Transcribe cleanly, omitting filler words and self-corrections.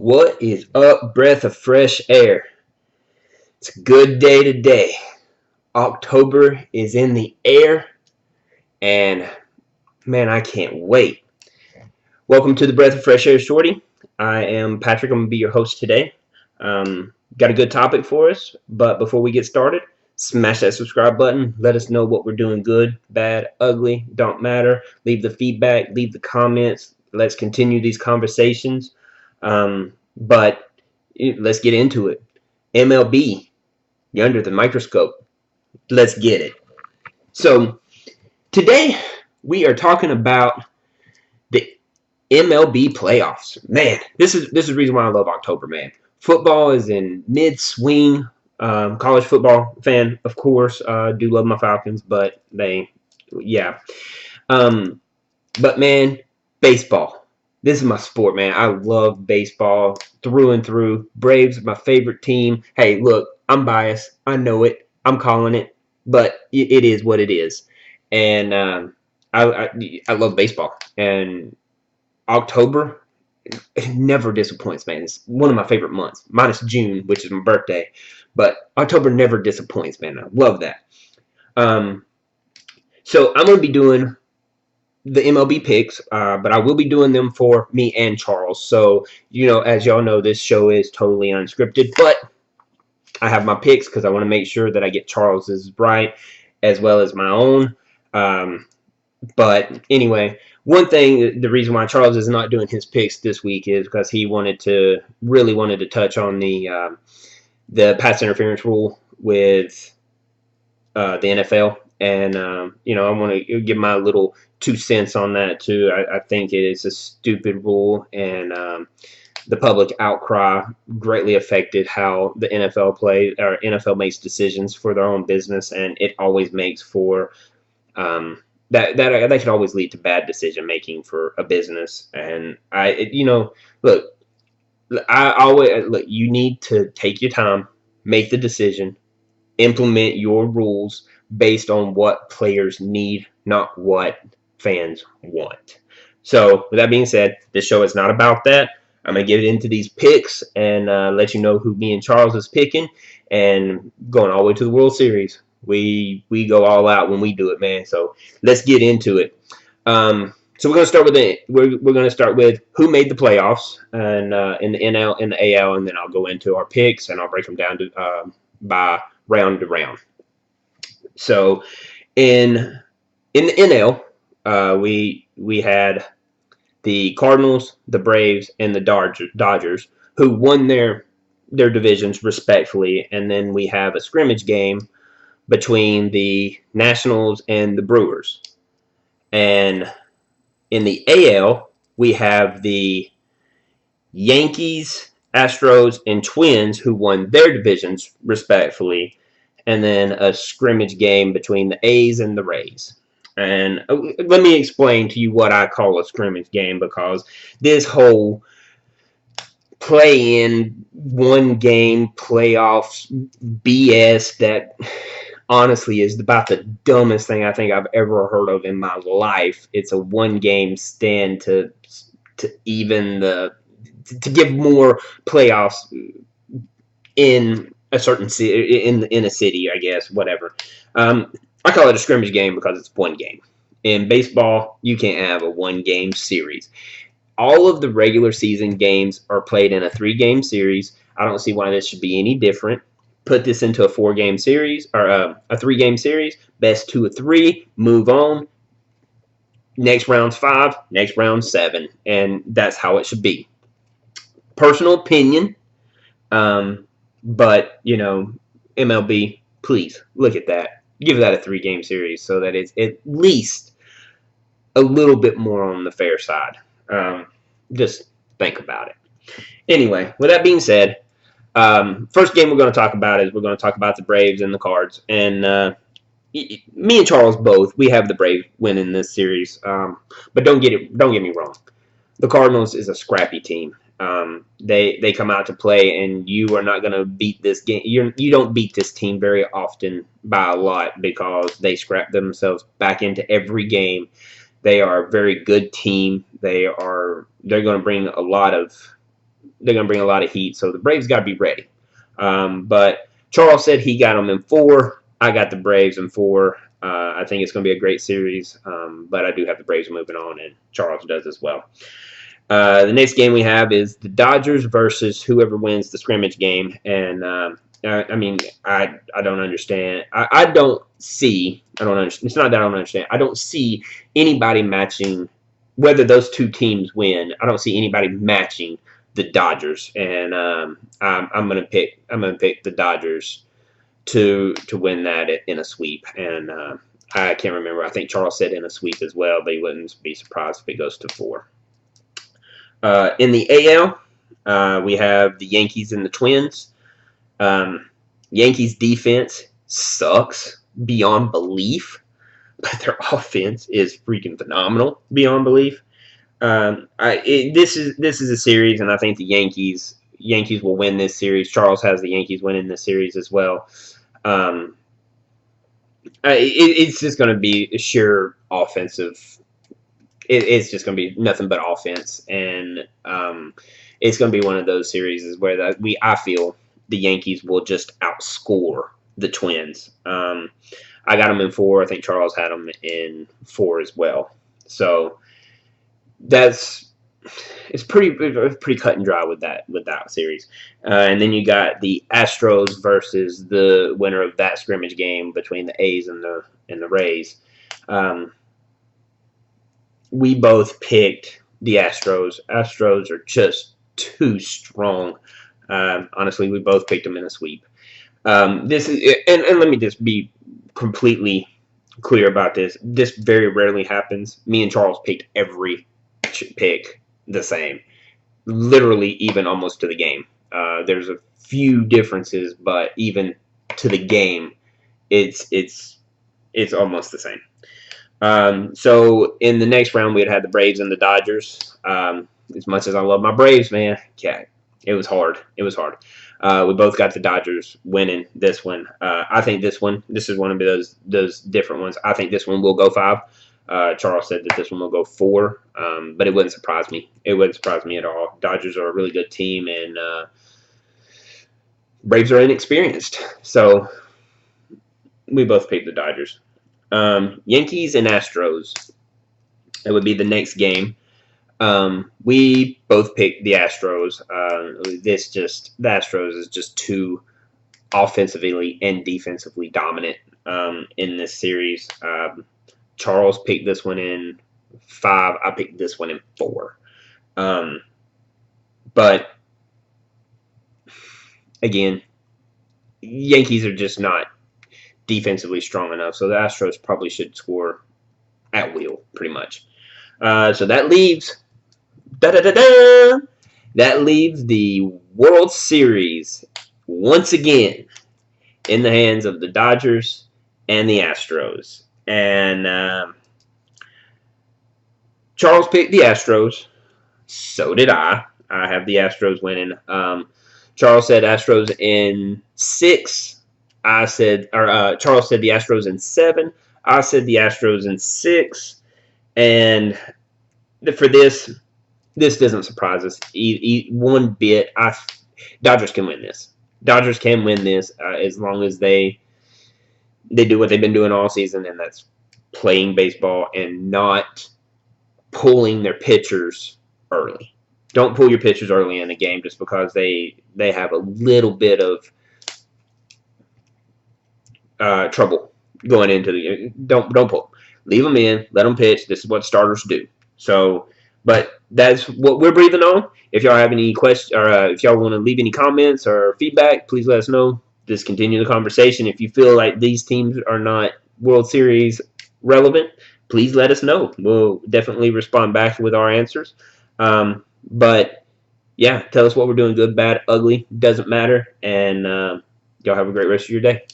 What is up, breath of fresh air? It's a good day today. October is in the air, and man, I can't wait. Welcome to the Breath of Fresh Air, Shorty. I am Patrick. I'm going to be your host today. Got a good topic for us, but before we get started, smash that subscribe button. Let us know what we're doing good, bad, ugly, don't matter. Leave the feedback, leave the comments. Let's continue these conversations. But let's get into it. MLB, you're under the microscope. Let's get it. So today we are talking about the MLB playoffs. Man, this is the reason why I love October, man. Football is in mid-swing. College football fan, of course. Do love my Falcons, but yeah. But man, baseball. This is my sport, man. I love baseball through and through. Braves are my favorite team. Hey, look, I'm biased. I know it. I'm calling it, but it is what it is. And I love baseball. And October, it never disappoints, man. It's one of my favorite months, minus June, which is my birthday. But October never disappoints, man. I love that. So I'm going to be doing the MLB picks, but I will be doing them for me and Charles. So, as y'all know, this show is totally unscripted, but I have my picks because I want to make sure that I get Charles's right as well as my own. But anyway, one thing, the reason why Charles is not doing his picks this week is because he really wanted to touch on the pass interference rule with the NFL. And, I want to give my little 2 cents on that, too. I think it is a stupid rule, and the public outcry greatly affected how the NFL makes decisions for their own business, and it always makes for that can always lead to bad decision making for a business. And look, you need to take your time, make the decision, implement your rules based on what players need, not what fans want. So, with that being said, this show is not about that. I'm going to get into these picks and let you know who me and Charles is picking, and going all the way to the World Series. We go all out when we do it, man. So, let's get into it. So we're going to start with who made the playoffs and in the NL and the AL, and then I'll go into our picks and I'll break them down to by round to round. So in the NL, we had the Cardinals, the Braves, and the Dodgers, who won their divisions respectfully, and then we have a scrimmage game between the Nationals and the Brewers. And in the AL, we have the Yankees, Astros, and Twins, who won their divisions respectfully, and then a scrimmage game between the A's and the Rays. And let me explain to you what I call a scrimmage game, because this whole play-in one game playoffs BS that honestly is about the dumbest thing I think I've ever heard of in my life. It's a one-game stand to even to give more playoffs in a certain city, in a city, I guess, whatever. I call it a scrimmage game because it's one game. In baseball, you can't have a one-game series. All of the regular season games are played in a 3-game series. I don't see why this should be any different. Put this into a 4-game series, or a 3-game series. Best 2 of 3, move on. Next round's 5, next round's 7, and that's how it should be. Personal opinion, but MLB, please look at that. Give that a 3-game series so that it's at least a little bit more on the fair side. Just think about it. Anyway, with that being said, first game we're going to talk about the Braves and the Cards. And me and Charles both, we have the Braves winning this series. But don't get me wrong. The Cardinals is a scrappy team. They come out to play, and you are not going to beat this game. You don't beat this team very often by a lot, because they scrap themselves back into every game. They are a very good team. They're going to bring a lot of they're gonna bring a lot of heat. So the Braves got to be ready. But Charles said he got them in 4. I got the Braves in 4. I think it's going to be a great series, but I do have the Braves moving on, and Charles does as well. The next game we have is the Dodgers versus whoever wins the scrimmage game, and I mean, I don't understand. I don't see. I don't understand. It's not that I don't understand. I don't see anybody matching. Whether those two teams win, I don't see anybody matching the Dodgers, and I'm gonna pick the Dodgers to win that in a sweep, and I can't remember. I think Charles said in a sweep as well, but he wouldn't be surprised if it goes to 4. In the AL, we have the Yankees and the Twins. Yankees defense sucks beyond belief, but their offense is freaking phenomenal beyond belief. This is a series, and I think the Yankees will win this series. Charles has the Yankees winning this series as well. It's just going to be a sheer offensive. It's just going to be nothing but offense, and it's going to be one of those series where I feel the Yankees will just outscore the Twins. I got them in 4. I think Charles had them in 4 as well. So it's pretty cut and dry with that series. And then you got the Astros versus the winner of that scrimmage game between the A's and the Rays. We both picked the Astros. Astros are just too strong. Honestly, we both picked them in a sweep. This is, and let me just be completely clear about this. This very rarely happens. Me and Charles picked every pick the same, literally even almost to the game. There's a few differences, but even to the game, it's almost the same. So in the next round, we had the Braves and the Dodgers. As much as I love my Braves, man, yeah, it was hard. We both got the Dodgers winning this one. I think this is one of those different ones. I think this one will go 5. Charles said that this one will go 4, but it wouldn't surprise me. It wouldn't surprise me at all. Dodgers are a really good team, and Braves are inexperienced. So we both picked the Dodgers. Yankees and Astros. It would be the next game. We both picked the Astros. The Astros is just too offensively and defensively dominant in this series. Charles picked this one in 5. I picked this one in 4. But again, Yankees are just not defensively strong enough, so the Astros probably should score at will, pretty much. So that leaves the World Series once again in the hands of the Dodgers and the Astros. And Charles picked the Astros. So did I. I have the Astros winning. Charles said Astros in 6. Charles said the Astros in 7. I said the Astros in 6. And for this doesn't surprise us one bit. Dodgers can win this. Dodgers can win this as long as they do what they've been doing all season, and that's playing baseball and not pulling their pitchers early. Don't pull your pitchers early in a game just because they have a little bit of trouble going into the game. Don't pull. Leave them in. Let them pitch. This is what starters do. So, but that's what we're breathing on. If y'all have any questions, or if y'all want to leave any comments or feedback, please let us know. Just continue the conversation. If you feel like these teams are not World Series relevant, please let us know. We'll definitely respond back with our answers. But yeah, tell us what we're doing, good, bad, ugly, doesn't matter. And y'all have a great rest of your day.